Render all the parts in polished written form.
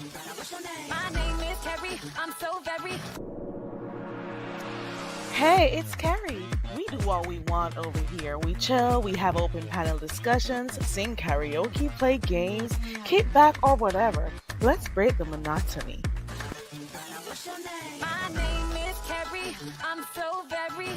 My name is Carrie. I'm so very. Hey, it's Carrie. We do what we want over here. We chill, we have open panel discussions, sing karaoke, play games, kick back, or whatever. Let's break the monotony. My name is Carrie. I'm so very.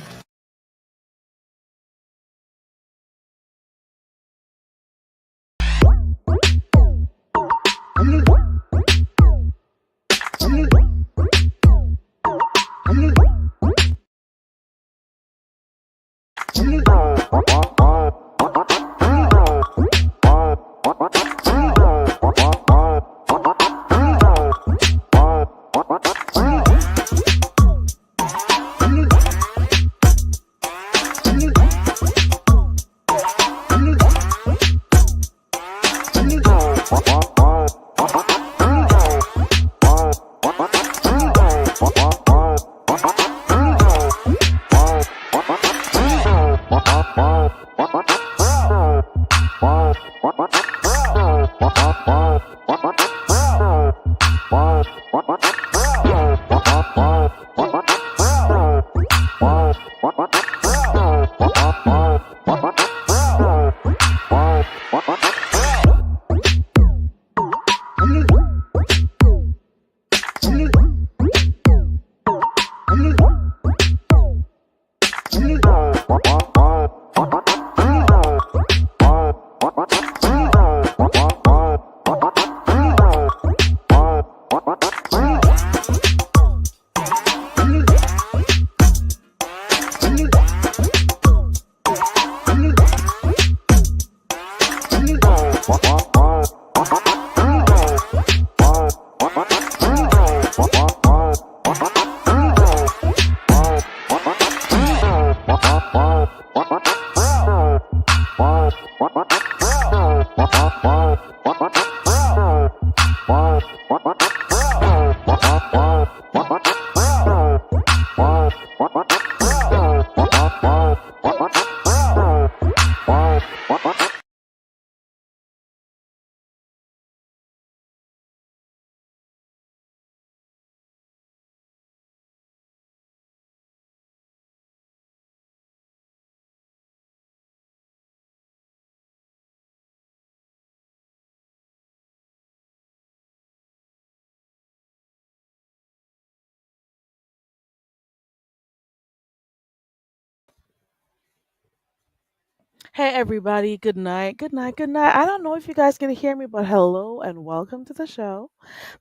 Hey, everybody. Good night. Good night. Good night. I don't know if you guys can hear me, but hello and welcome to the show.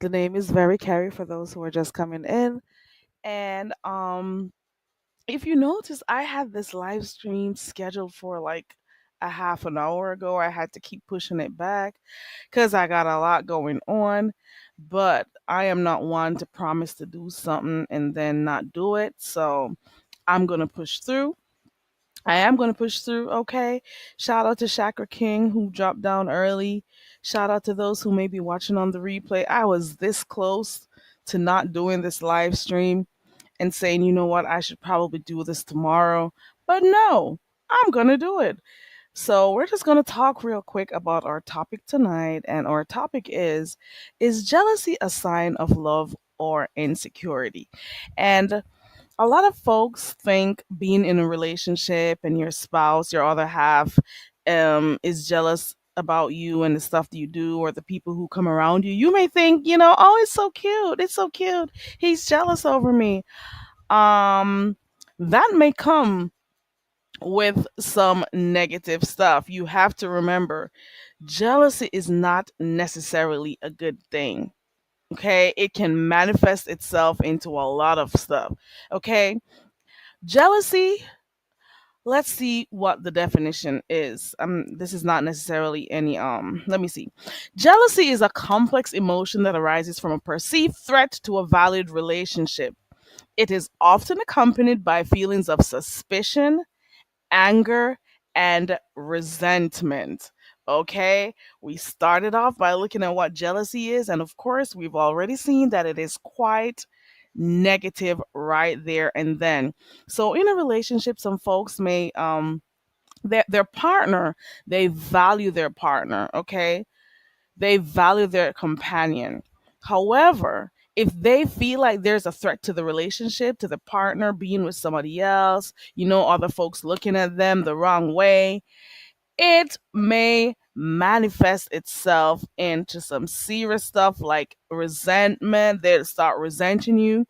The name is Very Carrie for those who are just coming in. And if you notice, I had this live stream scheduled for like a half an hour ago. I had to keep pushing it back because I got a lot going on. But I am not one to promise to do something and then not do it. So I'm going to push through. I am going to push through. Okay. Shout out to Shakra King who dropped down early. Shout out to those who may be watching on the replay. I was this close to not doing this live stream and saying, you know what, I should probably do this tomorrow. But no, I'm going to do it. So we're just going to talk real quick about our topic tonight. And our topic is jealousy a sign of love or insecurity? And a lot of folks think being in a relationship and your spouse, your other half, is jealous about you and the stuff that you do or the people who come around you. You may think, oh, it's so cute. It's so cute. He's jealous over me. Um, that may come with some negative stuff. You have to remember jealousy is not necessarily a good thing. Okay, it can manifest itself into a lot of stuff. Okay, jealousy, let's see what the definition is. This is not necessarily any let me see. Jealousy is a complex emotion that arises from a perceived threat to a valued relationship. It is often accompanied by feelings of suspicion, anger, and resentment. Okay, we started off by looking at what jealousy is, and of course, we've already seen that it is quite negative right there and then. So, in a relationship, some folks may their partner, they value their partner. Okay, they value their companion. However, if they feel like there's a threat to the relationship, to the partner being with somebody else, other folks looking at them the wrong way, it may manifest itself into some serious stuff like resentment. They'll start resenting you.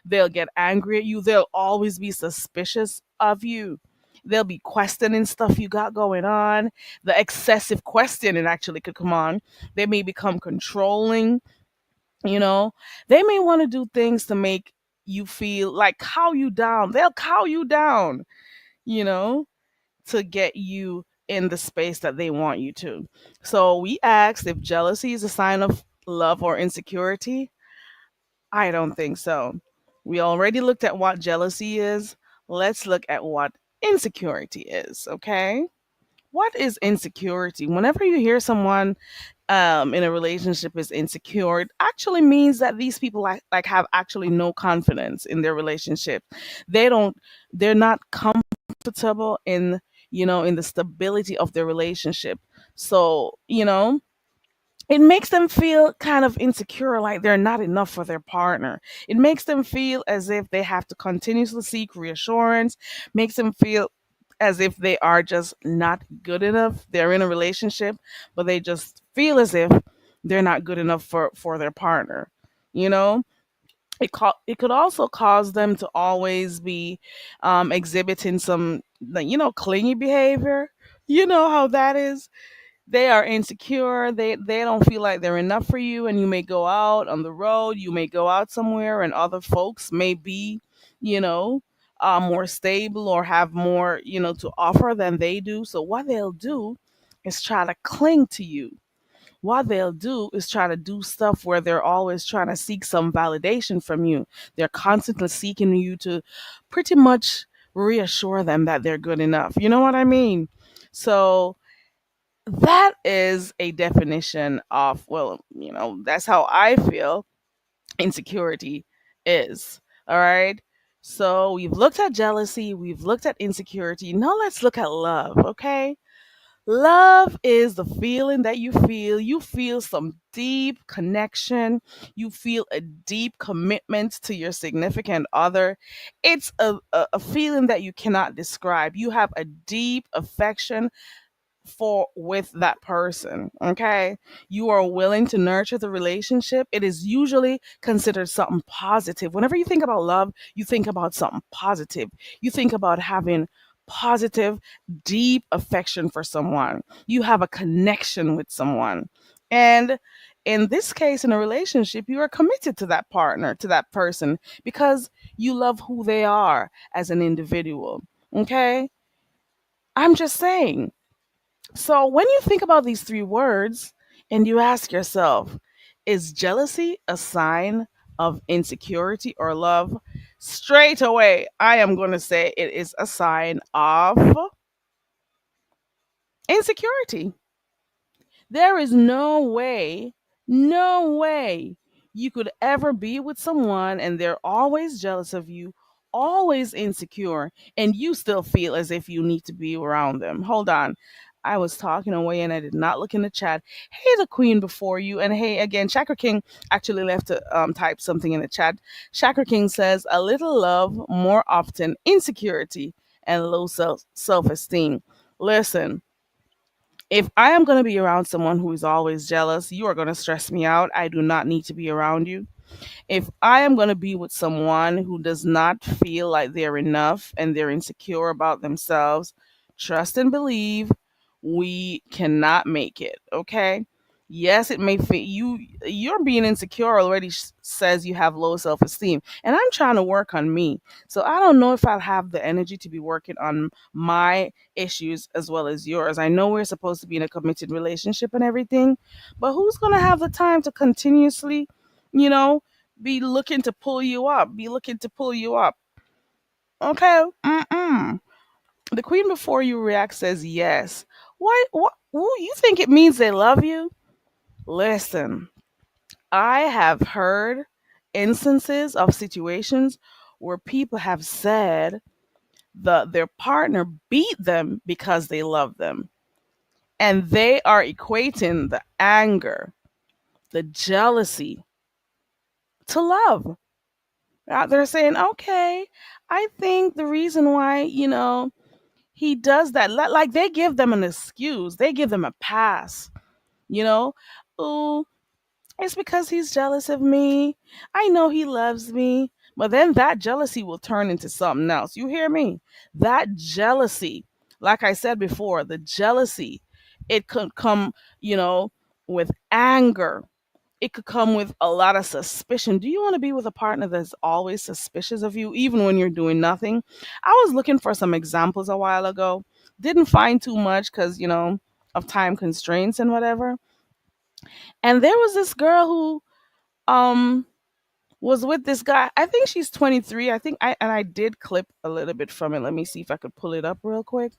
They'll get angry at you. They'll always be suspicious of you. They'll be questioning stuff you got going on. The excessive questioning actually could come on. They may become controlling, you know. They may want to do things to make you feel like cow you down. They'll cow you down, you know, to get you in the space that they want you to. So we asked if jealousy is a sign of love or insecurity. I don't think so. We already looked at what jealousy is. Let's look at what insecurity is, okay? What is insecurity? Whenever you hear someone in a relationship is insecure, it actually means that these people like have actually no confidence in their relationship. They don't they're not comfortable in, in the stability of their relationship. So, it makes them feel kind of insecure, like they're not enough for their partner. It makes them feel as if they have to continuously seek reassurance, makes them feel as if they are just not good enough. They're in a relationship, but they just feel as if they're not good enough for their partner. You know, it could also cause them to always be exhibiting some, like, clingy behavior. You know how that is. They are insecure. They don't feel like they're enough for you, and you may go out on the road, you may go out somewhere, and other folks may be, you know more stable or have more, to offer than they do. So what they'll do is try to cling to you. What they'll do is try to do stuff where they're always trying to seek some validation from you. They're constantly seeking you to pretty much reassure them that they're good enough. You know what I mean? So that is a definition of, well, that's how I feel insecurity is. All right. So we've looked at jealousy, we've looked at insecurity. Now let's look at love, okay? Love is the feeling that you feel. You feel some deep connection. You feel a deep commitment to your significant other. It's a feeling that you cannot describe. You have a deep affection for with that person. Okay, you are willing to nurture the relationship. It is usually considered something positive. Whenever you think about love, you think about something positive. You think about having positive, deep affection for someone. You have a connection with someone, and in this case, in a relationship, you are committed to that partner, to that person, because you love who they are as an individual. Okay, I'm just saying. So when you think about these three words and you ask yourself, is jealousy a sign of insecurity or love? Straight away, I am going to say it is a sign of insecurity. There is no way you could ever be with someone and they're always jealous of you, always insecure, and you still feel as if you need to be around them. Hold on. I was talking away and I did not look in the chat. Hey, the queen before you. And hey, again, Chakra King actually left to type something in the chat. Chakra King says, a little love, more often insecurity and low self esteem. Listen, if I am going to be around someone who is always jealous, you are going to stress me out. I do not need to be around you. If I am going to be with someone who does not feel like they're enough and they're insecure about themselves, trust and believe we cannot make it, okay? Yes, it may fit you. You're being insecure already says you have low self esteem. And I'm trying to work on me. So I don't know if I'll have the energy to be working on my issues as well as yours. I know we're supposed to be in a committed relationship and everything, but who's going to have the time to continuously, you know, be looking to pull you up, be looking to pull you up? Okay. Mm-mm. The queen before you react says yes. Why? What? You think it means they love you? Listen, I have heard instances of situations where people have said their partner beat them because they love them. And they are equating the anger, the jealousy. to love. They're saying, okay, I think the reason why, he does that, like they give them an excuse, they give them a pass, you know, oh, it's because he's jealous of me. I know he loves me. But then that jealousy will turn into something else. You hear me? That jealousy, like I said before, the jealousy, it could come, you know, with anger. It could come with a lot of suspicion. Do you want to be with a partner that's always suspicious of you, even when you're doing nothing? I was looking for some examples a while ago. Didn't find too much because, of time constraints and whatever. And there was this girl who um was with this guy. I think she's 23. I did clip a little bit from it. Let me see if I could pull it up real quick.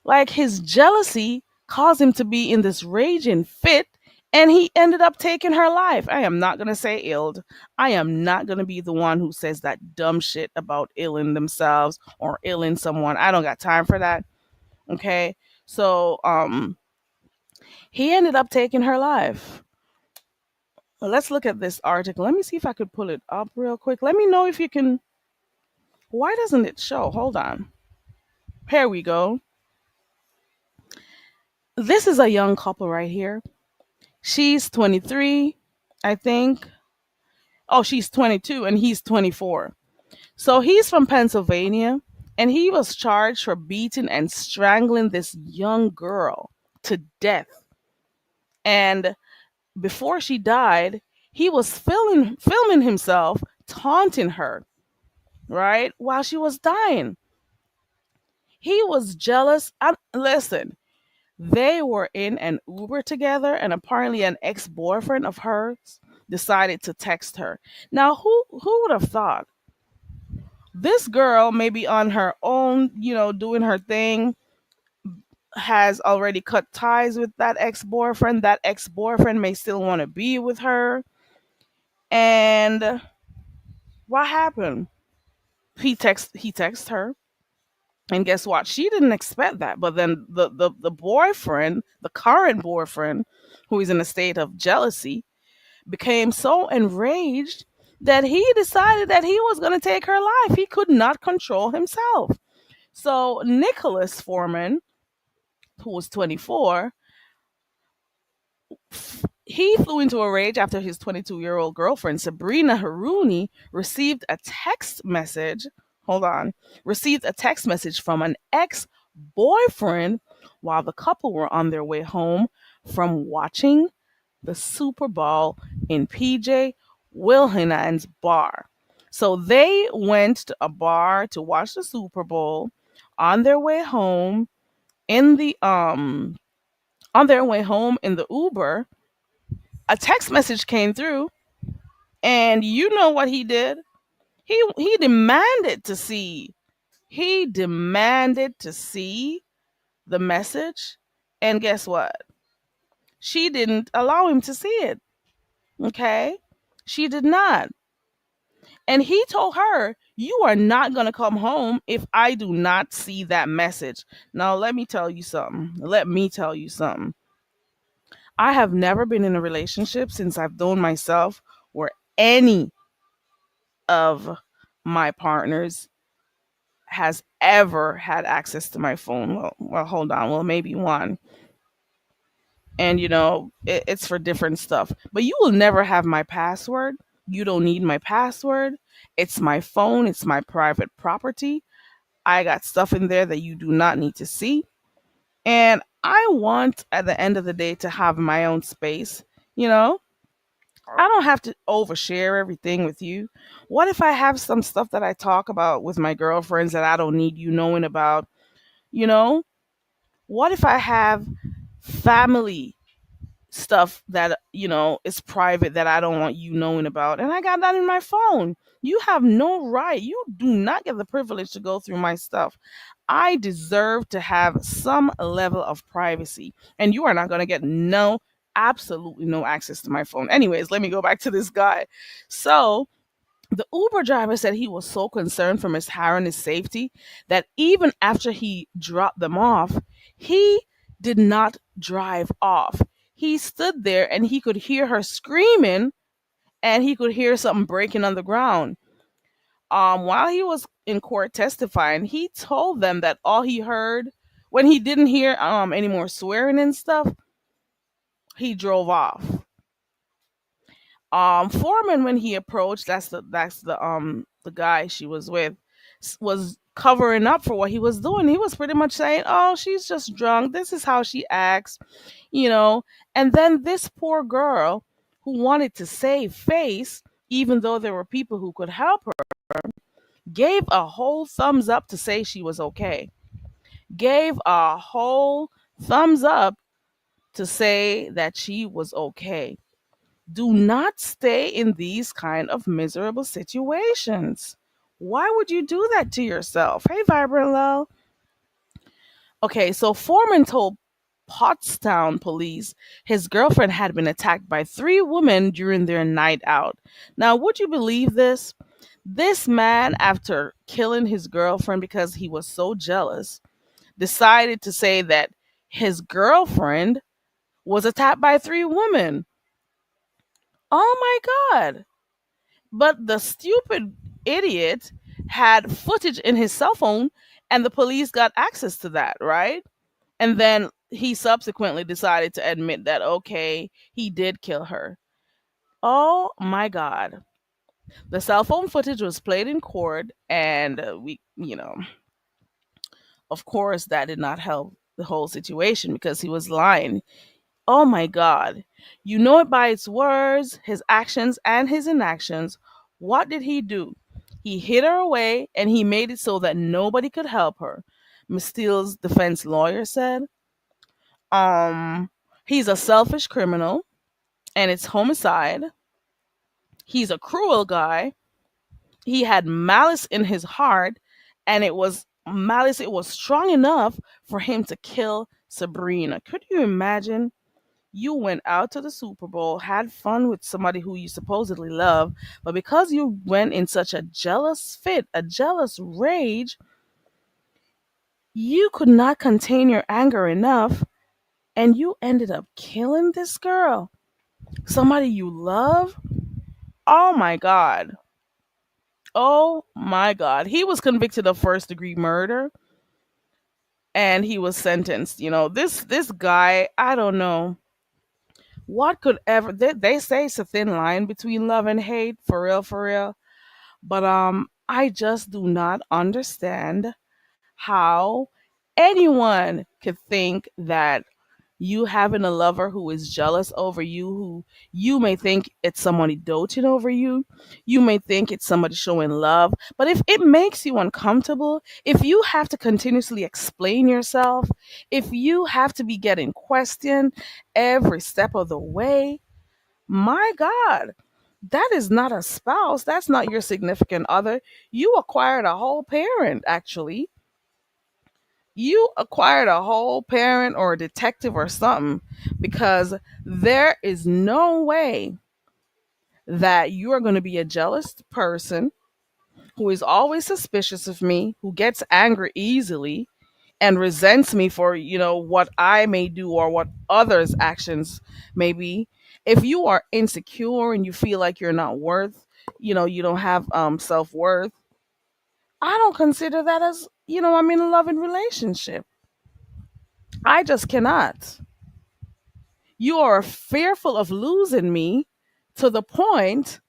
Like his jealousy caused him to be in this raging fit and he ended up taking her life. I am not going to say illed. I am not going to be the one who says that dumb shit about illing themselves or illing someone. I don't got time for that. Okay? So, he ended up taking her life. Well, let's look at this article. Let me see if I could pull it up real quick. Let me know if you can. Why doesn't it show? Hold on. Here we go. This is a young couple right here. She's 23, I think. Oh, she's 22 and he's 24. So he's from Pennsylvania and he was charged for beating and strangling this young girl to death. And before she died, he was filming himself taunting her, right? While she was dying. He was jealous. Listen, they were in an Uber together, and apparently an ex-boyfriend of hers decided to text her. Now, who would have thought this girl, maybe on her own, doing her thing, has already cut ties with that ex-boyfriend. That ex-boyfriend may still want to be with her. And what happened? He texted her. And guess what? She didn't expect that. But then the boyfriend, the current boyfriend, who is in a state of jealousy, became so enraged that he decided that he was going to take her life. He could not control himself. So Nicholas Foreman, who was 24, he flew into a rage after his 22-year-old girlfriend, Sabrina Haruni, received a text message. Hold on. Received a text message from an ex boyfriend while the couple were on their way home from watching the Super Bowl in PJ Wilhinan's bar. So they went to a bar to watch the Super Bowl on their way home in the Uber. A text message came through, and you know what he did? He demanded to see. He demanded to see the message, and guess what? She didn't allow him to see it. Okay? She did not. And he told her, "You are not going to come home if I do not see that message." Now, let me tell you something. Let me tell you something. I have never been in a relationship since I've known myself where any of my partners has ever had access to my phone. Well, hold on. Well, maybe one. And, it's for different stuff. But you will never have my password. You don't need my password. It's my phone, it's my private property. I got stuff in there that you do not need to see. And I want, at the end of the day, to have my own space. You know, I don't have to overshare everything with you. What if I have some stuff that I talk about with my girlfriends that I don't need you knowing about? You know, what if I have family stuff that, is private that I don't want you knowing about, and I got that in my phone? You have no right. You do not get the privilege to go through my stuff. I deserve to have some level of privacy, and you are not going to get absolutely no access to my phone. Anyways, let me go back to this guy. So the Uber driver said he was so concerned for Miss Harron's safety that even after he dropped them off, he did not drive off. He stood there and he could hear her screaming and he could hear something breaking on the ground. While he was in court testifying, he told them that all he heard when he didn't hear any more swearing and stuff, he drove off. Foreman, when he approached, that's the guy she was with, was covering up for what he was doing. He was pretty much saying, "Oh, she's just drunk. This is how she acts," you know. And then this poor girl who wanted to save face, even though there were people who could help her, gave a whole thumbs up to say she was okay. Gave a whole thumbs up to say that she was okay. Do not stay in these kind of miserable situations. Why would you do that to yourself? Hey, Vibrant Love. Okay, so Foreman told Pottstown police his girlfriend had been attacked by three women during their night out. Now, would you believe this? This man, after killing his girlfriend because he was so jealous, decided to say that his girlfriend was attacked by three women. Oh my God. But the stupid idiot had footage in his cell phone, and the police got access to that, right? And then he subsequently decided to admit that, okay, he did kill her. Oh my God. The cell phone footage was played in court, and of course, that did not help the whole situation because he was lying. Oh my God. You know it by its words, his actions, and his inactions. What did he do? He hid her away and he made it so that nobody could help her. Miss Steele's defense lawyer said, um, he's a selfish criminal and it's homicide. He's a cruel guy. He had malice in his heart, and it was strong enough for him to kill Sabrina. Could you imagine? You went out to the Super Bowl, had fun with somebody who you supposedly love, but because you went in such a jealous fit, a jealous rage, you could not contain your anger enough and you ended up killing this girl. Somebody you love? Oh my God. Oh my God. He was convicted of first degree murder and he was sentenced. This guy, I don't know. What could ever they say it's a thin line between love and hate, for real, for real. But I just do not understand how anyone could think that you having a lover who is jealous over you, who you may think it's somebody doting over you, you may think it's somebody showing love, but if it makes you uncomfortable, if you have to continuously explain yourself, if you have to be getting questioned every step of the way, my God, that is not a spouse. That's not your significant other. You acquired a whole parent, actually. You acquired a whole parent or a detective or something because there is no way that you are going to be a jealous person who is always suspicious of me, who gets angry easily and resents me for, what I may do or what others' actions may be. If you are insecure and you feel like you're not worth, you don't have self-worth, I don't consider that as, I'm in a loving relationship. I just cannot. You are fearful of losing me to the point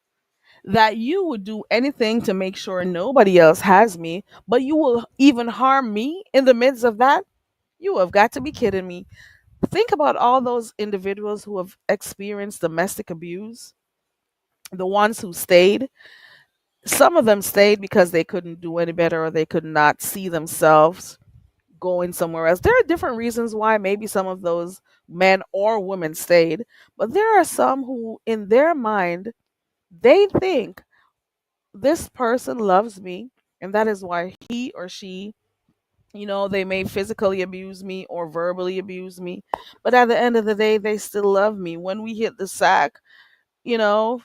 that you would do anything to make sure nobody else has me, but you will even harm me in the midst of that? You have got to be kidding me. Think about all those individuals who have experienced domestic abuse, the ones who stayed. Some of them stayed because they couldn't do any better or they could not see themselves going somewhere else. There are different reasons why maybe some of those men or women stayed, but there are some who, in their mind, they think this person loves me, and that is why he or she, they may physically abuse me or verbally abuse me, but at the end of the day, they still love me. When we hit the sack, you know,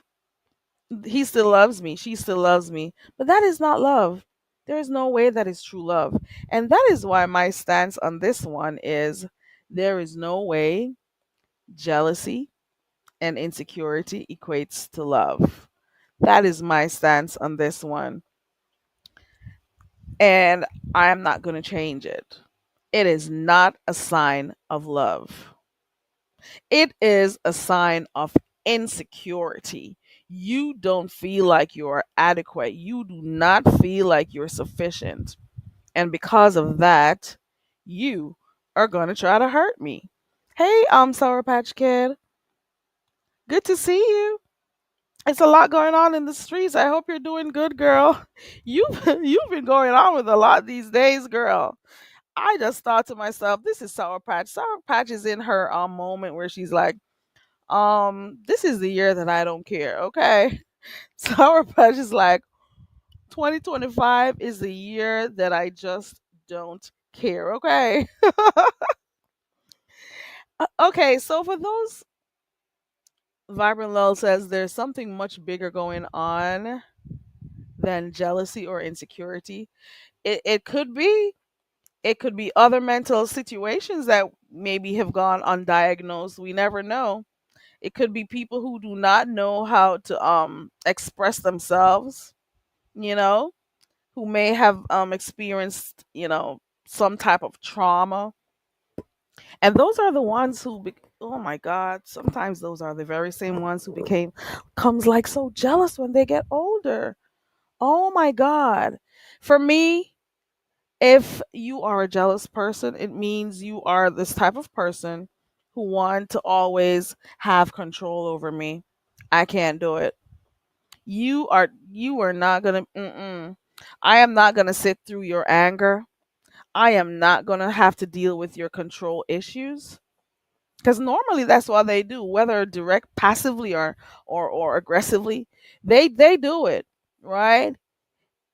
he still loves me, she still loves me. But that is not love. There is no way that is true love. And that is why my stance on this one is there is no way jealousy and insecurity equates to love. That is my stance on this one. And I am not going to change it. It is not a sign of love. It is a sign of insecurity. You don't feel like you are adequate. You do not feel like you're sufficient. And because of that, you are going to try to hurt me. Hey, Sour Patch Kid. Good to see you. It's a lot going on in the streets. I hope you're doing good, girl. You've been going on with a lot these days, girl. I just thought to myself, this is Sour Patch. Sour Patch is in her moment where she's like, this is the year that I don't care, okay? Sour Patch is like, 2025 is the year that I just don't care, okay? Okay, so for those, Vibrant Lull says there's something much bigger going on than jealousy or insecurity. It could be. It could be other mental situations that maybe have gone undiagnosed. We never know. It could be people who do not know how to express themselves, you know, who may have experienced, some type of trauma. And those are the ones oh my god, sometimes those are the very same ones who became comes like so jealous when they get older. Oh my god. For me, if you are a jealous person, it means you are this type of person who want to always have control over me. I can't do it. You are not gonna. Mm-mm. I am not gonna sit through your anger. I am not gonna have to deal with your control issues. Because normally that's what they do, whether direct, passively or aggressively. They do it, right?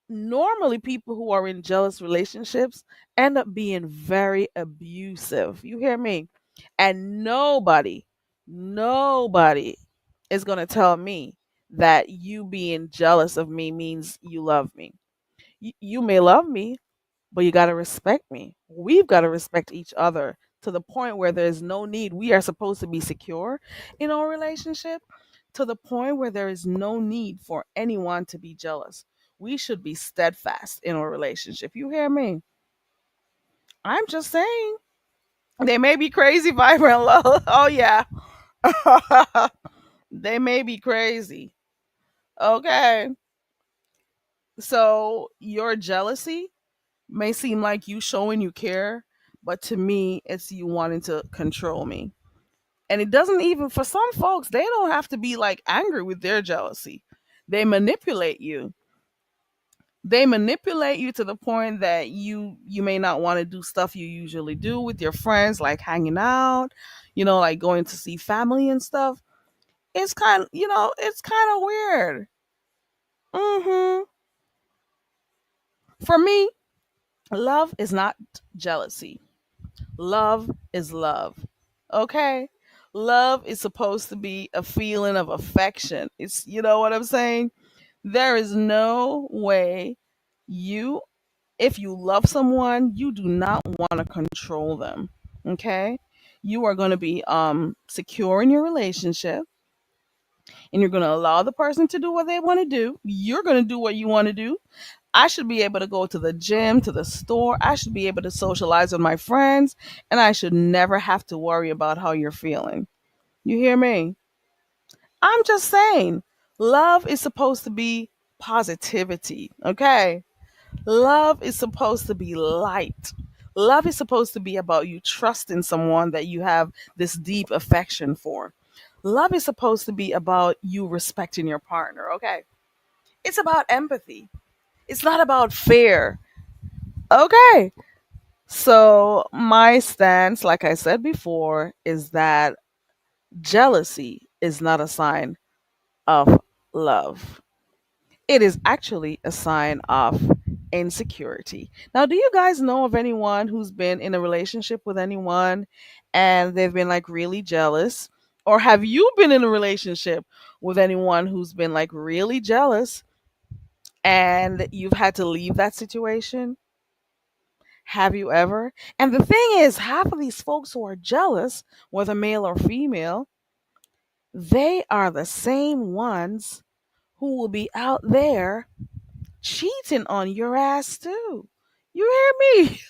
Normally people who are in jealous relationships end up being very abusive. You hear me? And nobody is going to tell me that you being jealous of me means you love me. You may love me, but you got to respect me. We've got to respect each other to the point where there's no need. We are supposed to be secure in our relationship to the point where there is no need for anyone to be jealous. We should be steadfast in our relationship. You hear me? I'm just saying. They may be crazy, vibrant love. Oh, yeah. They may be crazy. Okay. So, your jealousy may seem like you showing you care, but to me, it's you wanting to control me. And it doesn't even, for some folks, they don't have to be like angry with their jealousy. They manipulate you. They manipulate you to the point that you may not want to do stuff you usually do with your friends, like hanging out, like going to see family and stuff. It's kind of weird. Hmm. For me, love is not jealousy. Love is love. Okay? Love is supposed to be a feeling of affection. You know what I'm saying? There is no way you, if you love someone, you do not want to control them. Okay? You are going to be secure in your relationship and you're going to allow the person to do what they want to do. You're going to do what you want to do. I should be able to go to the gym, to the store. I should be able to socialize with my friends, and I should never have to worry about how you're feeling. You hear me? I'm just saying, love is supposed to be positivity, okay? Love is supposed to be light. Love is supposed to be about you trusting someone that you have this deep affection for. Love is supposed to be about you respecting your partner, okay? It's about empathy. It's not about fear. Okay. So, my stance, like I said before, is that jealousy is not a sign of love. It is actually a sign of insecurity. Now, do you guys know of anyone who's been in a relationship with anyone and they've been like really jealous? Or have you been in a relationship with anyone who's been like really jealous and you've had to leave that situation? Have you ever? And the thing is, half of these folks who are jealous, whether male or female, they are the same ones who will be out there cheating on your ass too. You hear me?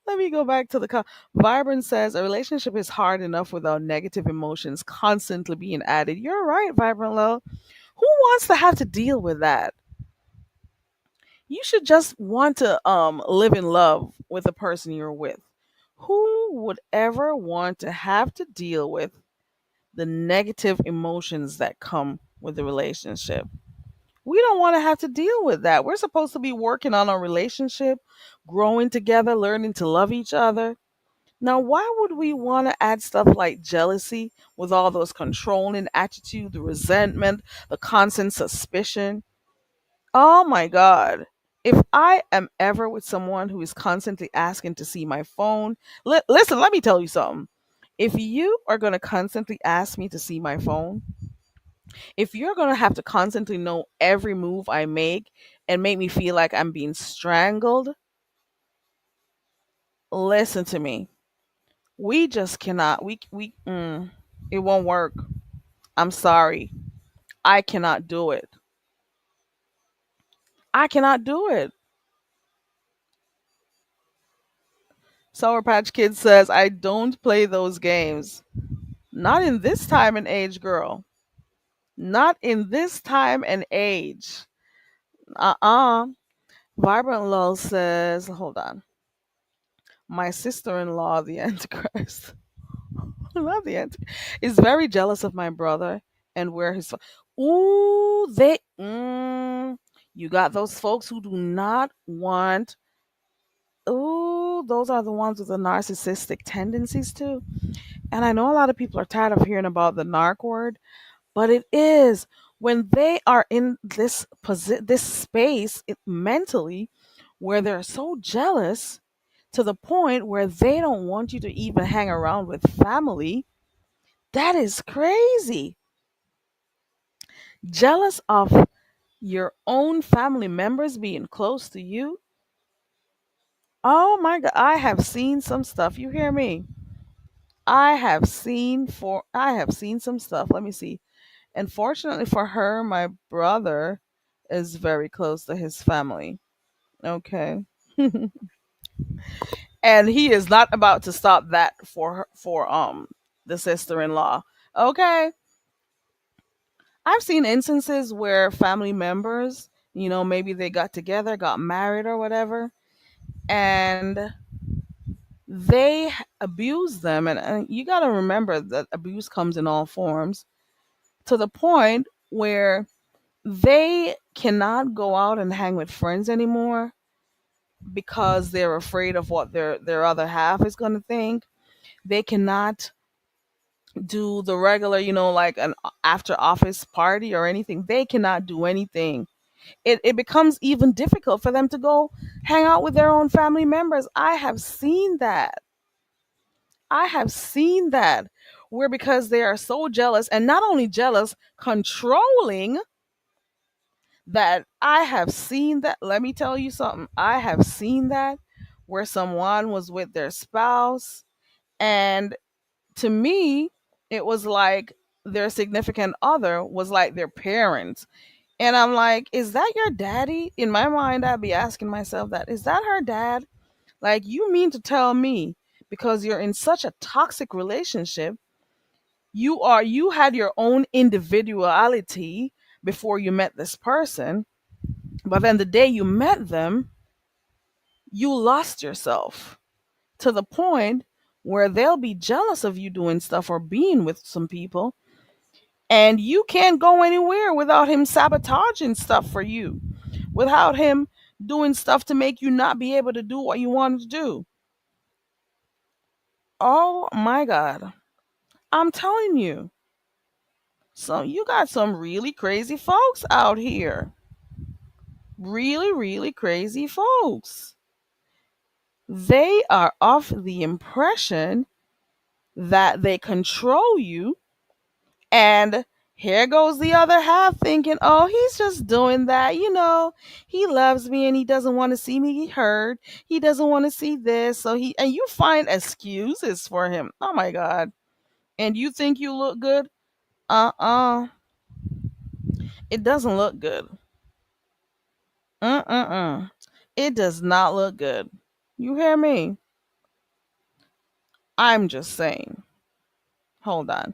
Let me go back to the Vibrant says a relationship is hard enough without negative emotions constantly being added. You're right, Vibrant Love. Who wants to have to deal with that? You should just want to live in love with the person you're with. Who would ever want to have to deal with the negative emotions that come with the relationship? We don't want to have to deal with that. We're supposed to be working on a relationship, growing together, learning to love each other. Now, why would we want to add stuff like jealousy with all those controlling attitude, the resentment, the constant suspicion? Oh my God. If I am ever with someone who is constantly asking to see my phone, listen, let me tell you something. If you are going to constantly ask me to see my phone, if you're going to have to constantly know every move I make and make me feel like I'm being strangled, listen to me. We just cannot. It won't work. I'm sorry. I cannot do it. I cannot do it. Sour Patch Kid says, I don't play those games. Not in this time and age, girl. Not in this time and age. Uh-uh. Vibrant Lull says, hold on. My sister-in-law, the Antichrist, not the Antichrist, is very jealous of my brother and where his. Ooh, you got those folks who do not want. Ooh, those are the ones with the narcissistic tendencies too. And I know a lot of people are tired of hearing about the narc word, but it is when they are in this space mentally where they're so jealous to the point where they don't want you to even hang around with family. That is crazy. Jealous of your own family members being close to you. Oh my God, I have seen some stuff. You hear me? I have seen some stuff. Let me see. And fortunately for her, my brother is very close to his family. Okay. And he is not about to stop that for the sister-in-law. Okay. I've seen instances where family members, maybe they got together, got married or whatever, and they abuse them. And you got to remember that abuse comes in all forms to the point where they cannot go out and hang with friends anymore because they're afraid of what their other half is going to think. They cannot do the regular, like an after office party or anything. They cannot do anything. It becomes even difficult for them to go hang out with their own family members. I have seen that. I have seen that where because they are so jealous and not only jealous, controlling, that I have seen that. Let me tell you something. I have seen that where someone was with their spouse, and to me, it was like their significant other was like their parents. And I'm like, is that your daddy? In my mind, I'd be asking myself that. Is that her dad? Like, you mean to tell me because you're in such a toxic relationship, you had your own individuality before you met this person, but then the day you met them, you lost yourself to the point where they'll be jealous of you doing stuff or being with some people, and you can't go anywhere without him sabotaging stuff for you, without him doing stuff to make you not be able to do what you wanted to do. Oh my God. I'm telling you. So you got some really crazy folks out here. Really, really crazy folks. They are of the impression that they control you. And here goes the other half thinking, oh, he's just doing that. He loves me and he doesn't want to see me hurt. He doesn't want to see this. And you find excuses for him. Oh my God. And you think you look good? Uh-uh. It doesn't look good. Mm-mm-mm. It does not look good. You hear me? I'm just saying. Hold on.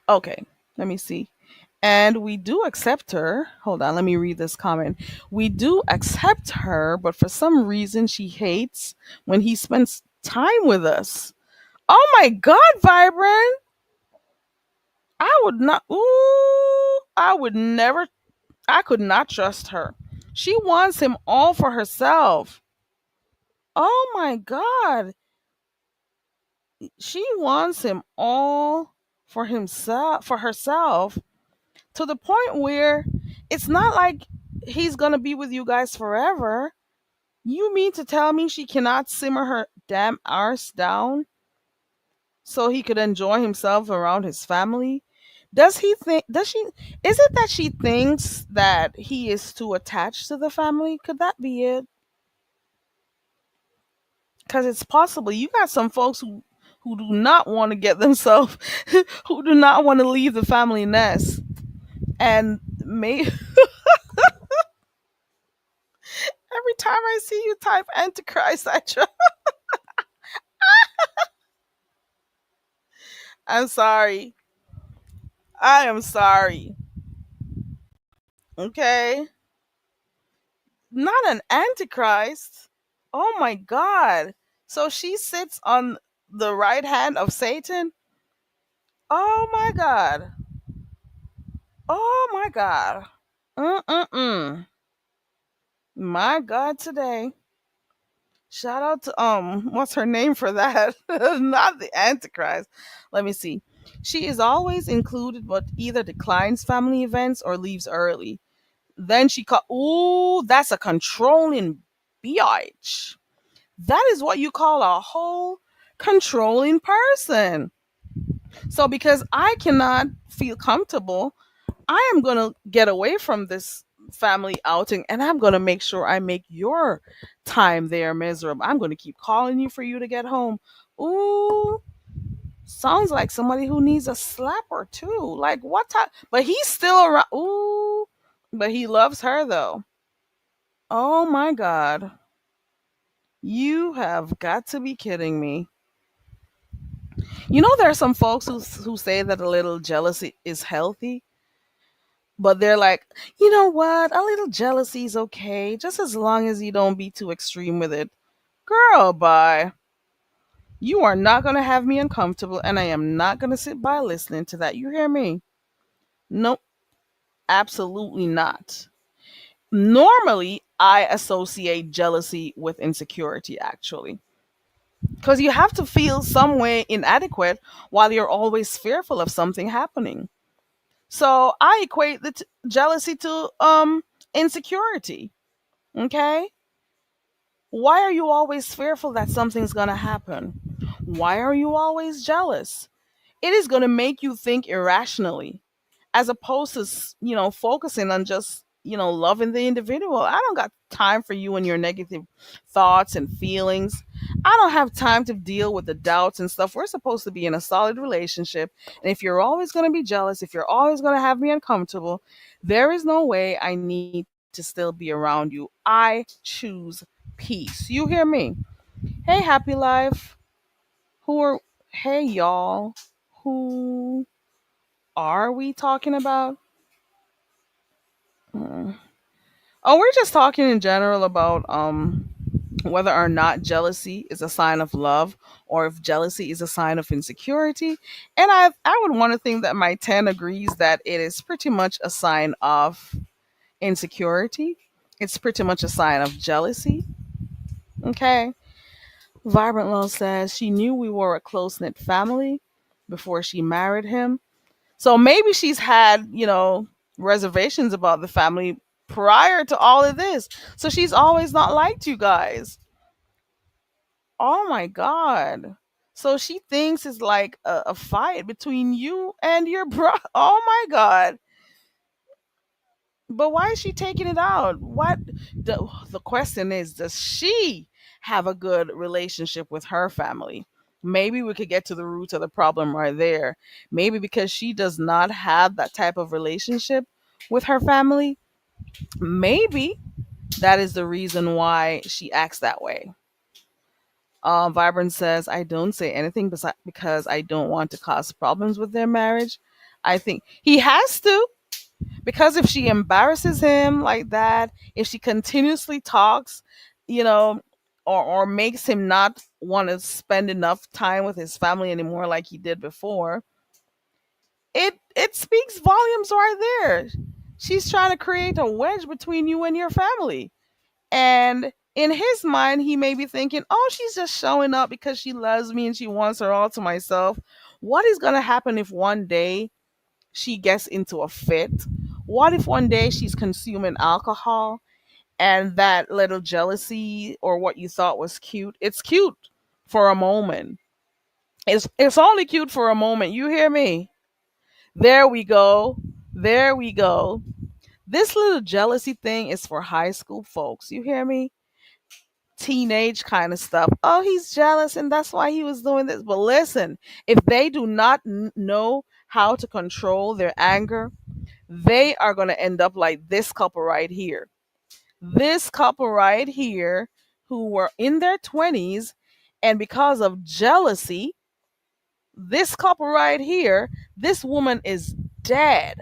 Okay, let me see. And we do accept her. Hold on, let me read this comment. We do accept her, but for some reason she hates when he spends time with us. Oh my god, Vibrant! I would not. Ooh, I would never. I could not trust her. She wants him all for herself. Oh my god. She wants him all for herself to the point where it's not like he's going to be with you guys forever. You mean to tell me she cannot simmer her damn arse down so he could enjoy himself around his family? Does she is it that she thinks that he is too attached to the family? Could that be it? Because it's possible you got some folks who do not want to get themselves who do not want to leave the family nest, and may every time I see you type antichrist, I try. I'm sorry. I am sorry. Okay, not an antichrist. Oh my god. So she sits on the right hand of Satan. Oh my god. Oh my god. Mm-mm-mm. My god today. Shout out to what's her name for that? Not the Antichrist. Let me see. She is always included but either declines family events or leaves early. Then she call ooh, that's a controlling bitch. That is what you call a whole controlling person. So because I cannot feel comfortable, I am going to get away from this family outing and I'm going to make sure I make your time there miserable. I'm going to keep calling you for you to get home. Ooh, sounds like somebody who needs a slap or two. Like what time? But he's still around. Ooh, but he loves her though. Oh my God. You have got to be kidding me. You know, there are some folks who say that a little jealousy is healthy. But they're like, you know what? A little jealousy is okay, just as long as you don't be too extreme with it. Girl, bye. You are not going to have me uncomfortable, and I am not going to sit by listening to that. You hear me? Nope, absolutely not. Normally, I associate jealousy with insecurity, actually. Because you have to feel some way inadequate while you're always fearful of something happening. So I equate the jealousy to insecurity. Okay? Why are you always fearful that something's going to happen? Why are you always jealous? It is going to make you think irrationally as opposed to, focusing on just, loving the individual. I don't got time for you and your negative thoughts and feelings. I don't have time to deal with the doubts and stuff. We're supposed to be in a solid relationship. And if you're always going to be jealous, if you're always going to have me uncomfortable, there is no way I need to still be around you. I choose peace. You hear me? Hey, happy life. Who are, hey, y'all. Who are we talking about? Hmm. Oh, we're just talking in general about whether or not jealousy is a sign of love or if jealousy is a sign of insecurity. And I would want to think that my 10 agrees that it is pretty much a sign of insecurity. It's pretty much a sign of jealousy. Okay. Vibrant Love says she knew we were a close knit family before she married him. So maybe she's had, reservations about the family prior to all of this. So she's always not liked you guys. Oh my God. So she thinks it's like a fight between you and your bro. Oh my God. But why is she taking it out? What the question is, does she have a good relationship with her family? Maybe we could get to the root of the problem right there. Maybe because she does not have that type of relationship with her family, maybe that is the reason why she acts that way. Vibrant says, I don't say anything because I don't want to cause problems with their marriage. I think he has to, because if she embarrasses him like that, if she continuously talks, you know, or makes him not want to spend enough time with his family anymore like he did before, it speaks volumes right there. She's trying to create a wedge between you and your family. And in his mind, he may be thinking, oh, she's just showing up because she loves me and she wants her all to myself. What is going to happen if one day she gets into a fit? What if one day she's consuming alcohol and that little jealousy or what you thought was cute, it's cute for a moment. It's only cute for a moment. You hear me? There we go. There we go. This little jealousy thing is for high school folks. You hear me? Teenage kind of stuff. Oh, he's jealous and that's why he was doing this. But listen, if they do not know how to control their anger, they are going to end up like this couple right here. This couple right here who were in their 20s, and because of jealousy, this couple right here, this woman is dead.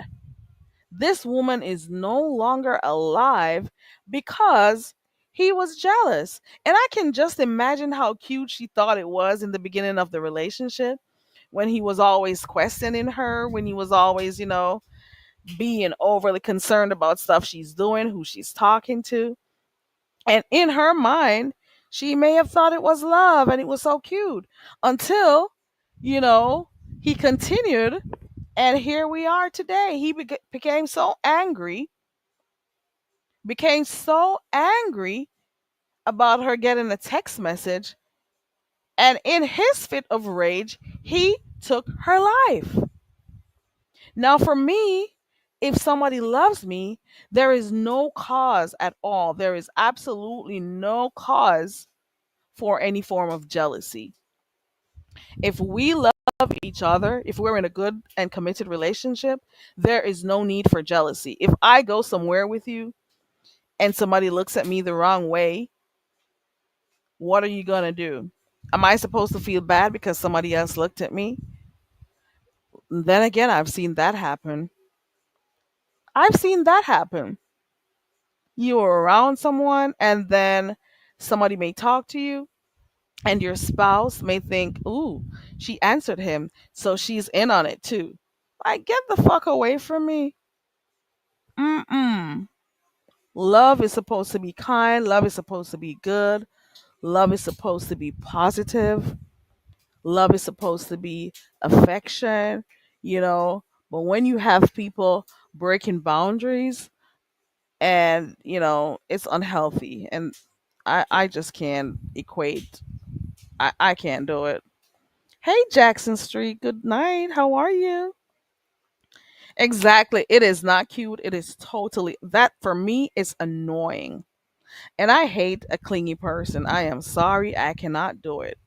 This woman is no longer alive because he was jealous. And I can just imagine how cute she thought it was in the beginning of the relationship, when he was always questioning her, when he was always, being overly concerned about stuff she's doing, who she's talking to. And in her mind, she may have thought it was love and it was so cute until, you know, he continued. And here we are today. He became so angry, became so angry about her getting a text message. And in his fit of rage, he took her life. Now, for me, if somebody loves me, there is no cause at all. There is absolutely no cause for any form of jealousy. If we love each other, if we're in a good and committed relationship, there is no need for jealousy. If I go somewhere with you and somebody looks at me the wrong way, what are you going to do? Am I supposed to feel bad because somebody else looked at me? Then again, I've seen that happen. I've seen that happen. You are around someone and then somebody may talk to you and your spouse may think, ooh, she answered him, so she's in on it too. Like, get the fuck away from me. Mm-mm. Love is supposed to be kind. Love is supposed to be good. Love is supposed to be positive. Love is supposed to be affection, you know. But when you have people breaking boundaries, and it's unhealthy, and I just can't equate. I can't do it. Hey, Jackson Street, good night. How are you? Exactly. It is not cute. It is totally that for me it's annoying. And I hate a clingy person. I am sorry. I cannot do it.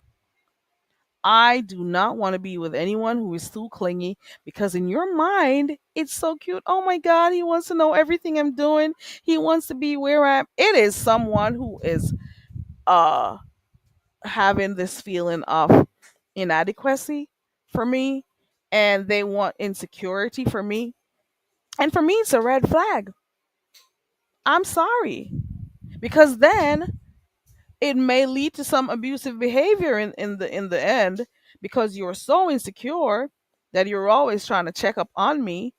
I do not want to be with anyone who is too clingy because in your mind it's so cute. Oh my god, he wants to know everything I'm doing. He wants to be where I'm. It is someone who is uh having this feeling of inadequacy for me, and they want insecurity for me. And for me it's a red flag. I'm sorry. Because then it may lead to some abusive behavior in the end, because you're so insecure that you're always trying to check up on me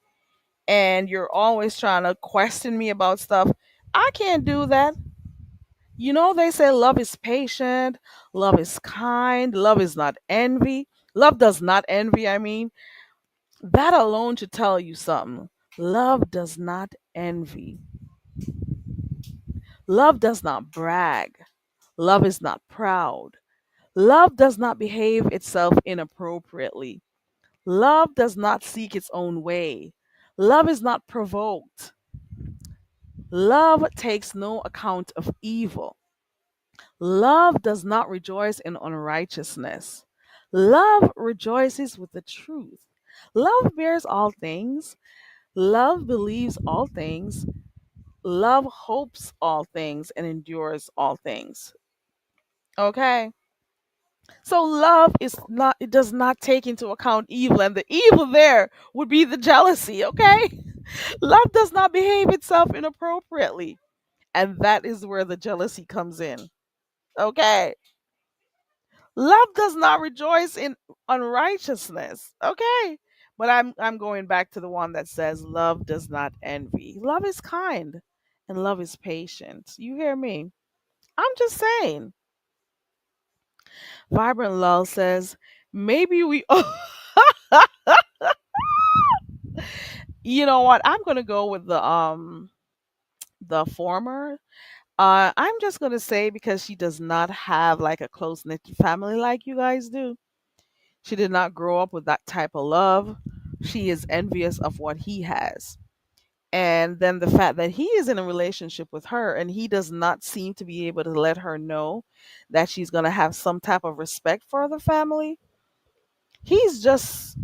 and you're always trying to question me about stuff. I can't do that. They say love is patient, love is kind, love is not envy. Love does not envy, I mean. That alone should tell you something. Love does not envy. Love does not brag. Love is not proud. Love does not behave itself inappropriately. Love does not seek its own way. Love is not provoked. Love takes no account of evil. Love does not rejoice in unrighteousness. Love rejoices with the truth. Love bears all things. Love believes all things. Love hopes all things and endures all things. Okay? So love is not, it does not take into account evil, and the evil there would be the jealousy, okay? Love does not behave itself inappropriately. And that is where the jealousy comes in. Okay? Love does not rejoice in unrighteousness. Okay? But I'm going back to the one that says love does not envy. Love is kind and love is patient. You hear me? I'm just saying. Vibrant Lull says maybe we you know what? I'm going to go with the former. I'm just going to say because she does not have like a close knit family like you guys do. She did not grow up with that type of love. She is envious of what he has. And then the fact that he is in a relationship with her and he does not seem to be able to let her know that she's going to have some type of respect for the family, he's just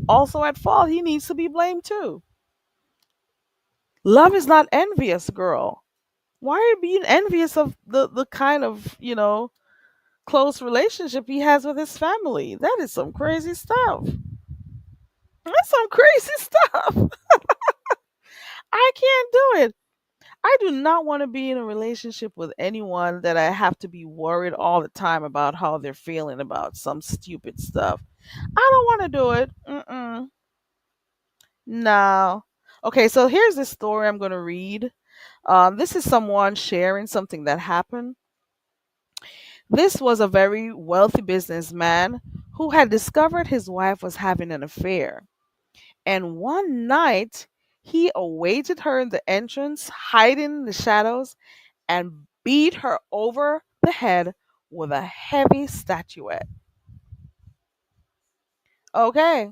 also at fault. He needs to be blamed too. Love is not envious, girl. Why are you being envious of the kind of, close relationship he has with his family? That is some crazy stuff. That's some crazy stuff. I can't do it. I do not want to be in a relationship with anyone that I have to be worried all the time about how they're feeling about some stupid stuff. I don't want to do it. Mm-mm. No. Okay, so here's the story I'm going to read. This is someone sharing something that happened. This was a very wealthy businessman who had discovered his wife was having an affair. And one night, he awaited her in the entrance, hiding in the shadows, and beat her over the head with a heavy statuette. Okay.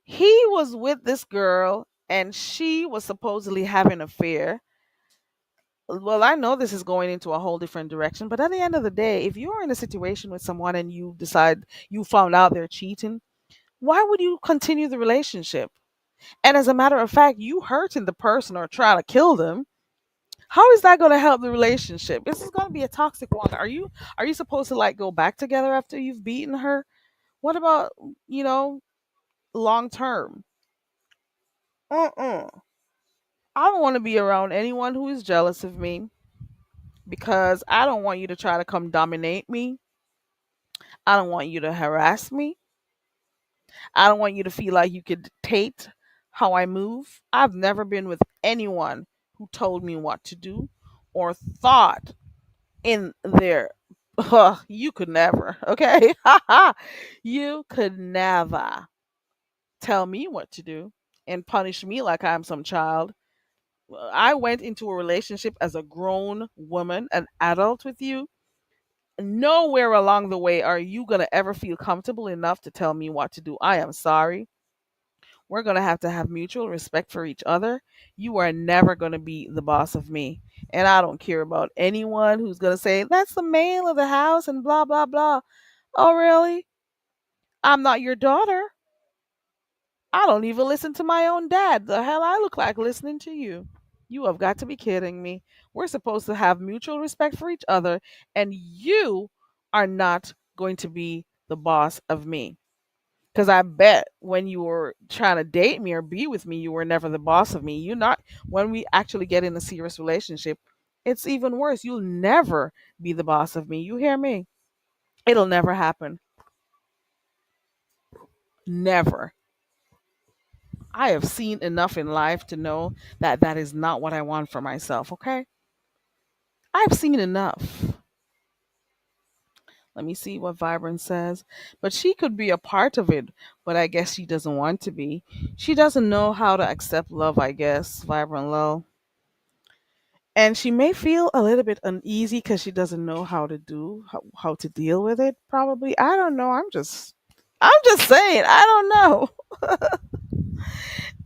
He was with this girl, and she was supposedly having an affair. Well, I know this is going into a whole different direction, but at the end of the day, if you're in a situation with someone and you decide you found out they're cheating, why would you continue the relationship? And as a matter of fact, you hurting the person or trying to kill them, how is that going to help the relationship? This is going to be a toxic one. Are you supposed to like go back together after you've beaten her? What about, you know, long term? Uh-uh. I don't want to be around anyone who is jealous of me because I don't want you to try to come dominate me. I don't want you to harass me. I don't want you to feel like you could dictate how I move. I've never been with anyone who told me what to do or thought in their you could never, okay? You could never tell me what to do and punish me like I'm some child. I went into a relationship as a grown woman, an adult with you. Nowhere along the way are you going to ever feel comfortable enough to tell me what to do. I am sorry. We're going to have mutual respect for each other. You are never going to be the boss of me. And I don't care about anyone who's going to say, that's the male of the house and blah, blah, blah. Oh, really? I'm not your daughter. I don't even listen to my own dad. The hell I look like listening to you. You have got to be kidding me. We're supposed to have mutual respect for each other, and you are not going to be the boss of me. Because I bet when you were trying to date me or be with me, you were never the boss of me. You're not, when we actually get in a serious relationship, it's even worse. You'll never be the boss of me. You hear me? It'll never happen. Never. I have seen enough in life to know that that is not what I want for myself, okay? I've seen enough. Let me see what Vibrant says. But she could be a part of it, but I guess she doesn't want to be. She doesn't know how to accept love, I guess, Vibrant Low. And she may feel a little bit uneasy because she doesn't know how to deal with it, probably. I don't know. I'm just saying, I don't know.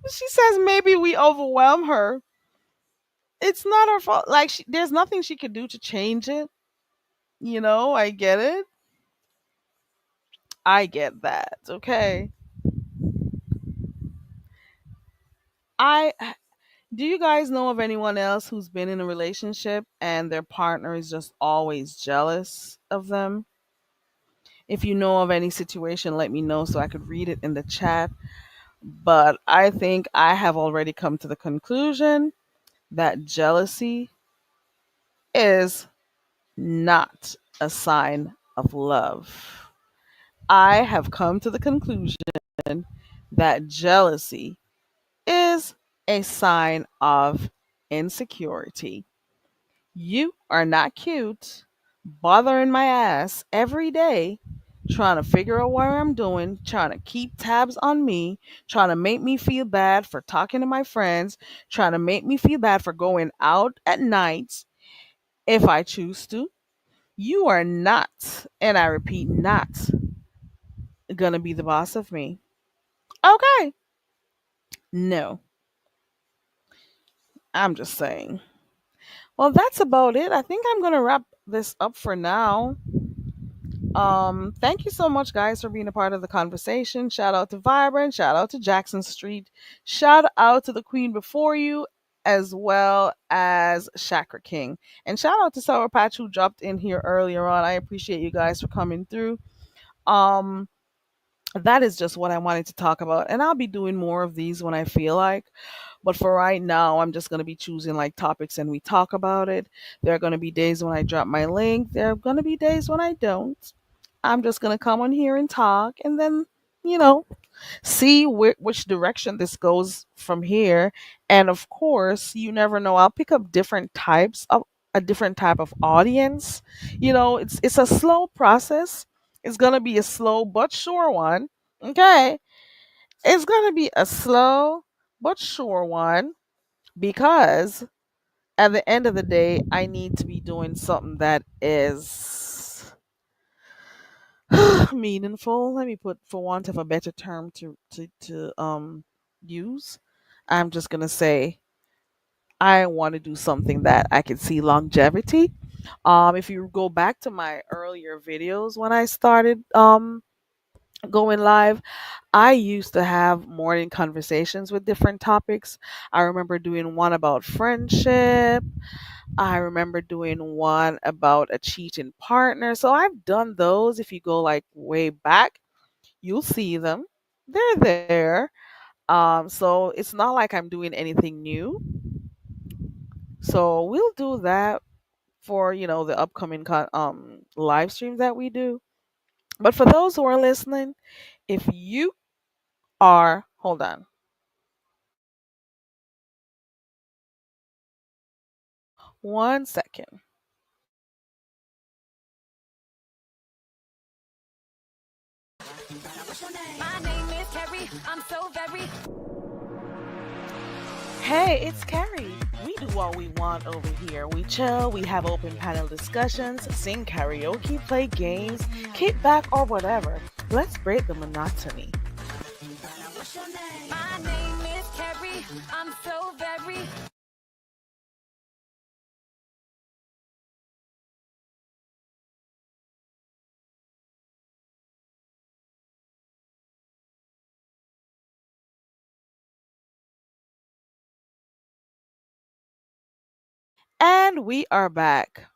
She says maybe we overwhelm her. It's not her fault. Like there's nothing she could do to change it. I get it. I get that. Okay. I Do you guys know of anyone else who's been in a relationship and their partner is just always jealous of them? If you know of any situation, let me know so I could read it in the chat. But I think I have already come to the conclusion that jealousy is not a sign of love. I have come to the conclusion that jealousy is a sign of insecurity. You are not cute, bothering my ass every day, trying to figure out what I'm doing, trying to keep tabs on me, trying to make me feel bad for talking to my friends, trying to make me feel bad for going out at night if I choose to. You are not, and I repeat, not gonna be the boss of me. Okay. No, I'm just saying. Well, that's about it. I think I'm gonna wrap this up for now. Thank you so much, guys, for being a part of the conversation. Shout out to Vibrant, shout out to Jackson Street, shout out to the Queen before you, as well as Chakra King. And shout out to Sour Patch who dropped in here earlier on. I appreciate you guys for coming through. Um, that is just what I wanted to talk about. And I'll be doing more of these when I feel like. But for right now, I'm just going to be choosing like topics and we talk about it. There are going to be days when I drop my link. There are going to be days when I don't. I'm just going to come on here and talk and then, you know, see which direction this goes from here. And of course, you never know. I'll pick up different types of a different type of audience. It's a slow process. It's going to be a slow but sure one. Okay? It's going to be a slow but sure one because at the end of the day, I need to be doing something that is meaningful. Let me put, for want of a better term to use. I'm just gonna say I want to do something that I can see longevity. If you go back to my earlier videos when I started going live, I used to have morning conversations with different topics. I remember doing one about friendship. I remember doing one about a cheating partner. So I've done those. If you go like way back, you'll see them. They're there. So it's not like I'm doing anything new. So we'll do that for the upcoming live streams that we do. But for those who are listening, if you are hold on one second. My name is Carrie. I'm so very. Hey, it's Carrie. We do what we want over here. We chill, we have open panel discussions, sing karaoke, play games, kick back, or whatever. Let's break the monotony. My name is Carrie. I'm so very. And we are back.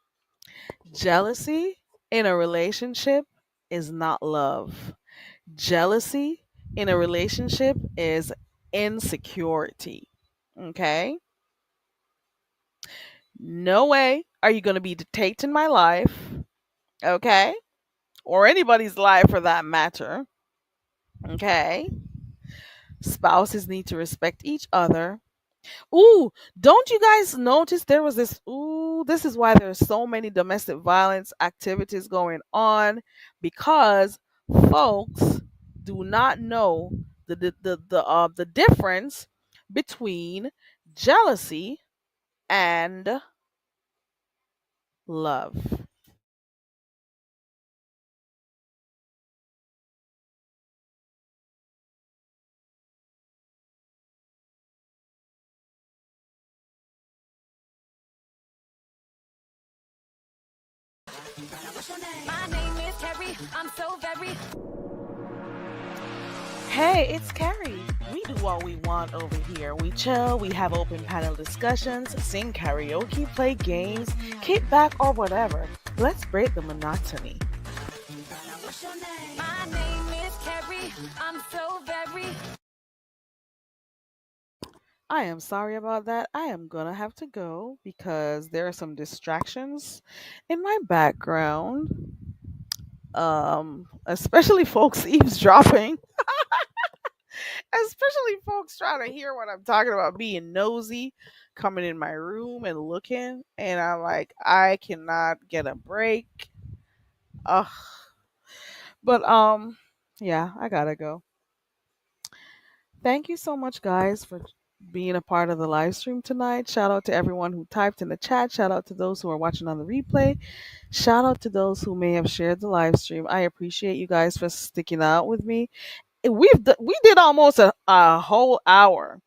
Jealousy in a relationship is not love. Jealousy in a relationship is insecurity. Okay? No way are you going to be dictating my life. Okay? Or anybody's life for that matter. Okay? Spouses need to respect each other. Ooh, don't you guys notice there was this? Ooh, this is why there's so many domestic violence activities going on because folks do not know the difference between jealousy and love. My name is Carrie. I'm so very. Hey, it's Carrie. We do what we want over here. We chill, we have open panel discussions, sing karaoke, play games, kick back, or whatever. Let's break the monotony. My name is Carrie. I'm so very. I am sorry about that. I am gonna have to go because there are some distractions in my background. Especially folks eavesdropping, especially folks trying to hear what I'm talking about, being nosy, coming in my room and looking, and I'm like, I cannot get a break. Ugh. But yeah, I gotta go. Thank you so much, guys, for being a part of the live stream tonight. Shout out to everyone who typed in the chat. Shout out to those who are watching on the replay. Shout out to those who may have shared the live stream. I appreciate you guys for sticking out with me. We did almost a whole hour.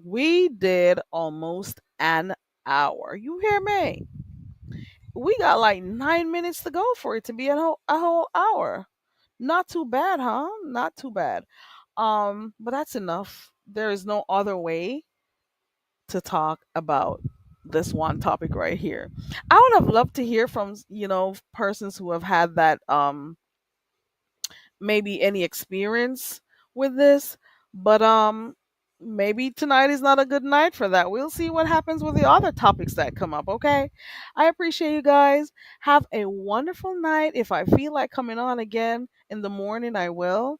We did almost an hour. You hear me? We got like 9 minutes to go for it to be a whole hour. Not too bad, huh? Not too bad. But that's enough. There is no other way to talk about this one topic right here. I would have loved to hear from persons who have had that maybe any experience with this, but maybe tonight is not a good night for that. We'll see what happens with the other topics that come up, okay? I appreciate you guys. Have a wonderful night. If I feel like coming on again in the morning, I will.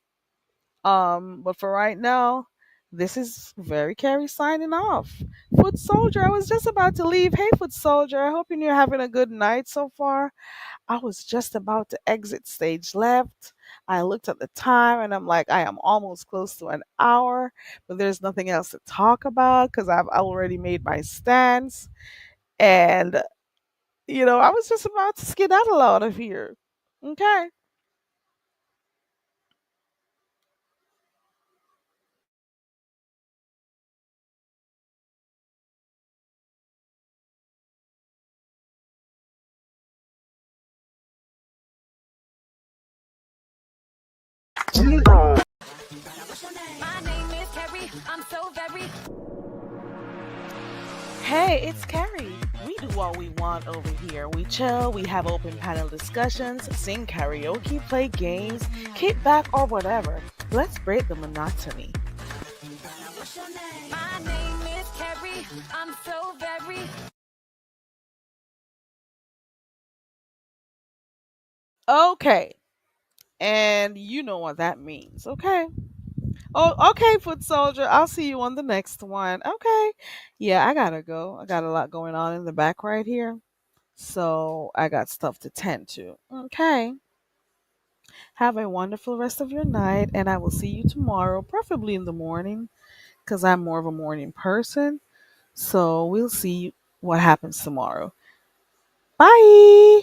But for right now, this is Very Carrie signing off. Foot Soldier, I was just about to leave. Hey, Foot Soldier, I hope you're having a good night so far. I was just about to exit stage left. I looked at the time and I'm like, I am almost close to an hour, but there's nothing else to talk about because I've already made my stance. And, I was just about to skedaddle out of here. Okay. My name is Carrie. I'm so very. Hey, it's Carrie. We do what we want over here. We chill, we have open panel discussions, sing karaoke, play games, kick back, or whatever. Let's break the monotony. My name is Carrie. I'm so very. Okay. And you know what that means, okay? Oh, okay, Foot Soldier. I'll see you on the next one. Okay. Yeah, I gotta go. I got a lot going on in the back right here. So I got stuff to tend to. Okay. Have a wonderful rest of your night, and I will see you tomorrow, preferably in the morning, because I'm more of a morning person. So we'll see what happens tomorrow. Bye.